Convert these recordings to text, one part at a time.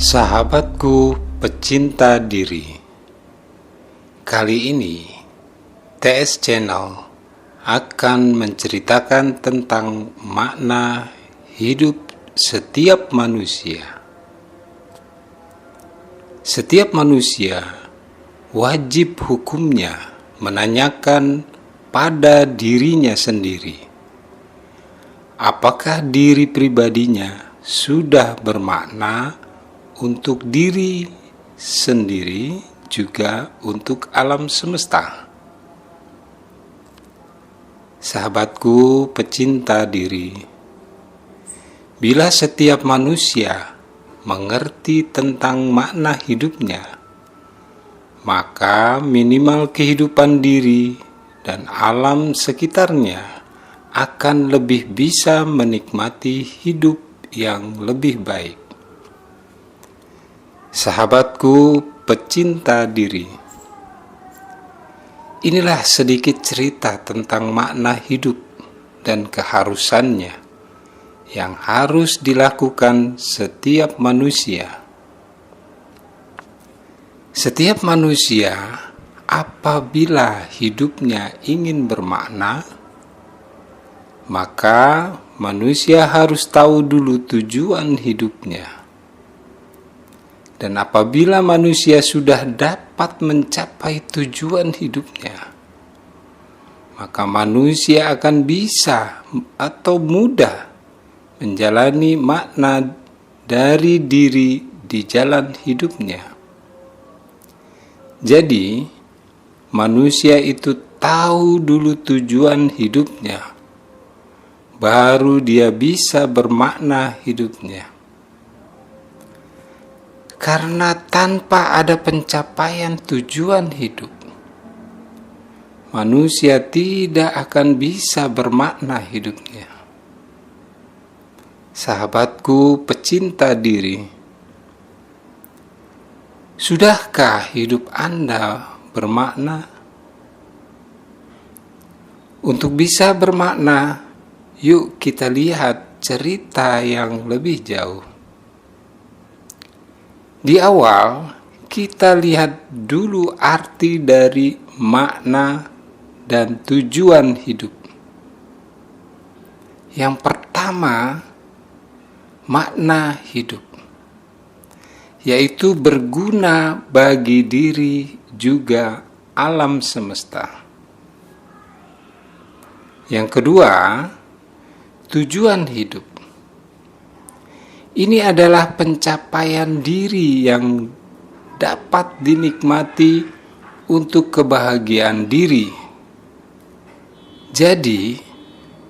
Sahabatku pecinta diri, kali ini TS Channel akan menceritakan tentang makna hidup setiap manusia. Setiap manusia wajib hukumnya menanyakan pada dirinya sendiri, apakah diri pribadinya sudah bermakna untuk diri sendiri juga untuk alam semesta. Sahabatku pecinta diri, bila setiap manusia mengerti tentang makna hidupnya, maka minimal kehidupan diri dan alam sekitarnya akan lebih bisa menikmati hidup yang lebih baik. Sahabatku pecinta diri, inilah sedikit cerita tentang makna hidup dan keharusannya yang harus dilakukan setiap manusia. Setiap manusia apabila hidupnya ingin bermakna, maka manusia harus tahu dulu tujuan hidupnya. Dan apabila manusia sudah dapat mencapai tujuan hidupnya, maka manusia akan bisa atau mudah menjalani makna dari diri di jalan hidupnya. Jadi, manusia itu tahu dulu tujuan hidupnya, baru dia bisa bermakna hidupnya. Karena tanpa ada pencapaian tujuan hidup, manusia tidak akan bisa bermakna hidupnya. Sahabatku pecinta diri, sudahkah hidup Anda bermakna? Untuk bisa bermakna, yuk kita lihat cerita yang lebih jauh. Di awal, kita lihat dulu arti dari makna dan tujuan hidup. Yang pertama, makna hidup, yaitu berguna bagi diri juga alam semesta. Yang kedua, tujuan hidup. Ini adalah pencapaian diri yang dapat dinikmati untuk kebahagiaan diri. Jadi,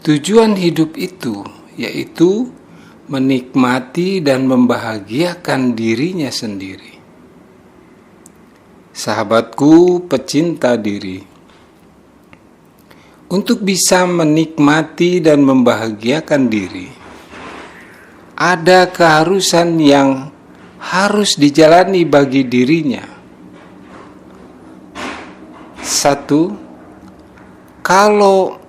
tujuan hidup itu yaitu menikmati dan membahagiakan dirinya sendiri. Sahabatku pecinta diri, untuk bisa menikmati dan membahagiakan diri, ada keharusan yang harus dijalani bagi dirinya. Satu, kalau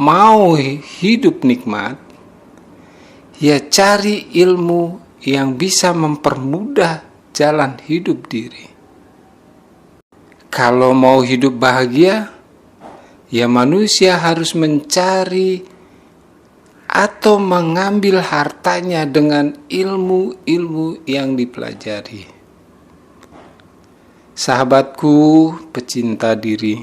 mau hidup nikmat, ya cari ilmu yang bisa mempermudah jalan hidup diri. Kalau mau hidup bahagia, ya manusia harus mencari atau mengambil hartanya dengan ilmu-ilmu yang dipelajari. Sahabatku pecinta diri,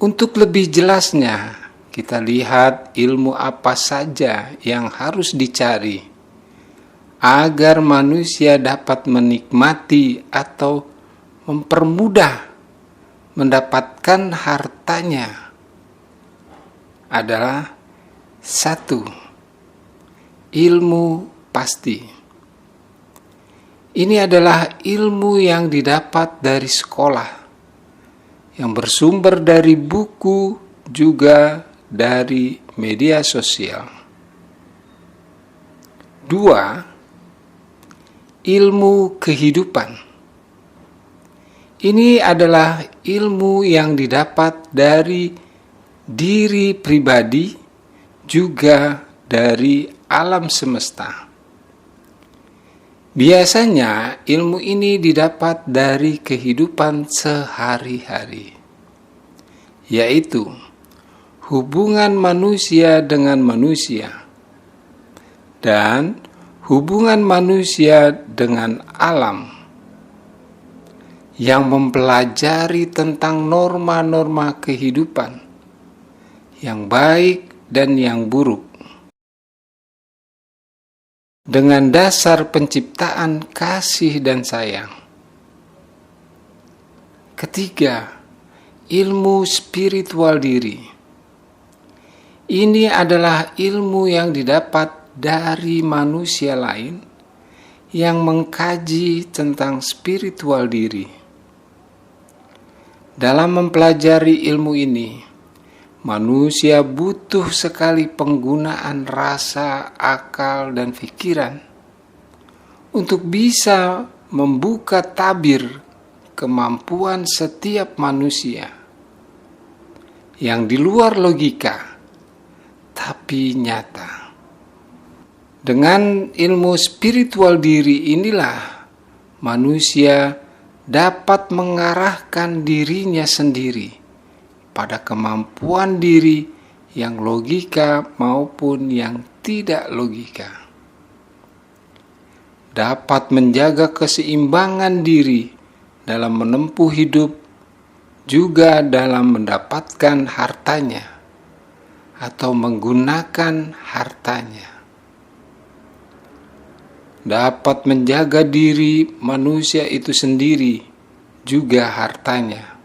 untuk lebih jelasnya kita lihat ilmu apa saja yang harus dicari agar manusia dapat menikmati atau mempermudah mendapatkan hartanya adalah: 1. Ilmu pasti. Ini adalah ilmu yang didapat dari sekolah, yang bersumber dari buku, juga dari media sosial. 2. Ilmu kehidupan. Ini adalah ilmu yang didapat dari diri pribadi, juga dari alam semesta. Biasanya ilmu ini didapat dari kehidupan sehari-hari, yaitu hubungan manusia dengan manusia dan hubungan manusia dengan alam, yang mempelajari tentang norma-norma kehidupan yang baik dan yang buruk, dengan dasar penciptaan kasih dan sayang. Ketiga, ilmu spiritual diri. Ini adalah ilmu yang didapat dari manusia lain yang mengkaji tentang spiritual diri. Dalam mempelajari ilmu ini, manusia butuh sekali penggunaan rasa, akal, dan pikiran untuk bisa membuka tabir kemampuan setiap manusia yang di luar logika, tapi nyata. Dengan ilmu spiritual diri inilah manusia dapat mengarahkan dirinya sendiri pada kemampuan diri yang logika maupun yang tidak logika. Dapat menjaga keseimbangan diri dalam menempuh hidup, juga dalam mendapatkan hartanya atau menggunakan hartanya. Dapat menjaga diri manusia itu sendiri, juga hartanya.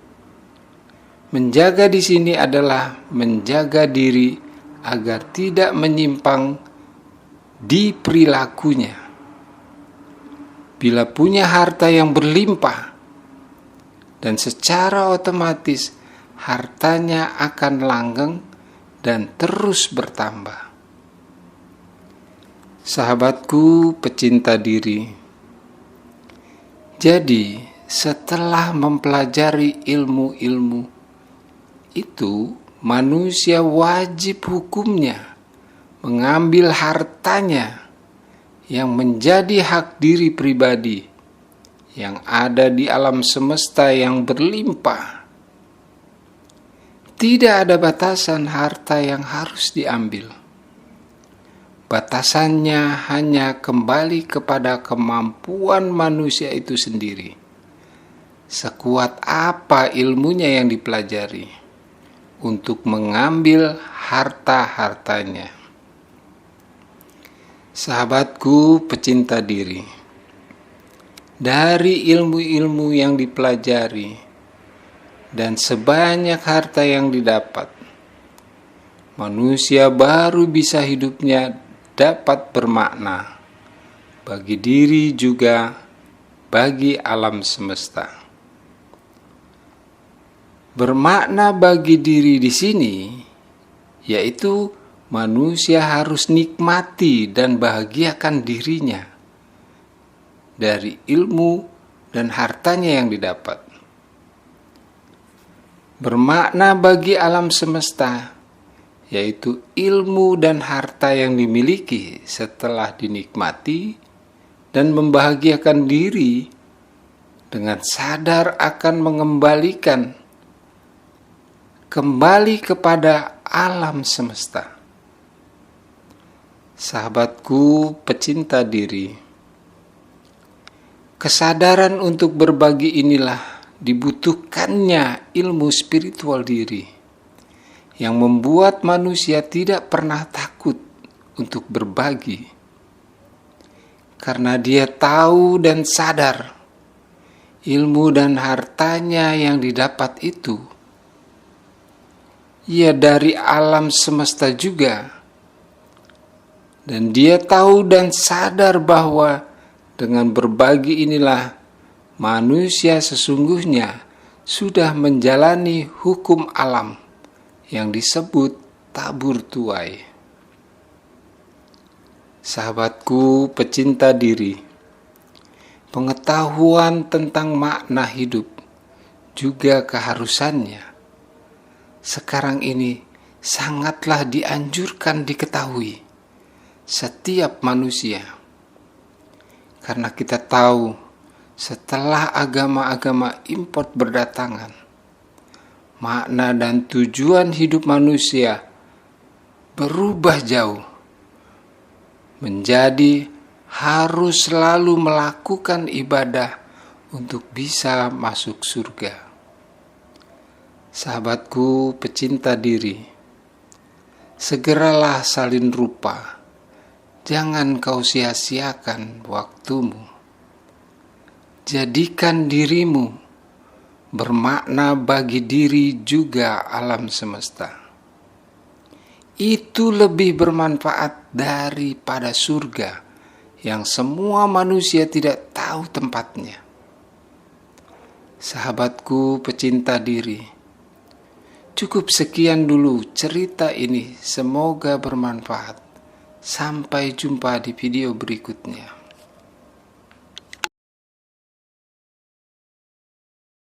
Menjaga di sini adalah menjaga diri agar tidak menyimpang di perilakunya. Bila punya harta yang berlimpah, dan secara otomatis hartanya akan langgeng dan terus bertambah. Sahabatku pecinta diri, jadi setelah mempelajari ilmu-ilmu itu, manusia wajib hukumnya mengambil hartanya yang menjadi hak diri pribadi yang ada di alam semesta yang berlimpah. Tidak ada batasan harta yang harus diambil. Batasannya hanya kembali kepada kemampuan manusia itu sendiri. Sekuat apa ilmunya yang dipelajari untuk mengambil harta-hartanya. Sahabatku pecinta diri, dari ilmu-ilmu yang dipelajari dan sebanyak harta yang didapat, manusia baru bisa hidupnya dapat bermakna bagi diri juga bagi alam semesta. Bermakna bagi diri di sini yaitu manusia harus nikmati dan bahagiakan dirinya dari ilmu dan hartanya yang didapat. Bermakna bagi alam semesta yaitu ilmu dan harta yang dimiliki setelah dinikmati dan membahagiakan diri dengan sadar akan mengembalikan kembali kepada alam semesta. Sahabatku pecinta diri, kesadaran untuk berbagi inilah dibutuhkannya ilmu spiritual diri yang membuat manusia tidak pernah takut untuk berbagi, karena dia tahu dan sadar ilmu dan hartanya yang didapat itu ia dari alam semesta juga, dan dia tahu dan sadar bahwa dengan berbagi inilah manusia sesungguhnya sudah menjalani hukum alam yang disebut tabur tuai. Sahabatku pecinta diri, pengetahuan tentang makna hidup juga keharusannya sekarang ini sangatlah dianjurkan diketahui setiap manusia, Karena kita tahu setelah agama-agama import berdatangan, makna dan tujuan hidup manusia berubah jauh menjadi harus selalu melakukan ibadah untuk bisa masuk surga. Sahabatku pecinta diri, segeralah salin rupa, jangan kau sia-siakan waktumu. Jadikan dirimu bermakna bagi diri juga alam semesta. Itu lebih bermanfaat daripada surga yang semua manusia tidak tahu tempatnya. Sahabatku pecinta diri, cukup sekian dulu cerita ini, semoga bermanfaat. Sampai jumpa di video berikutnya.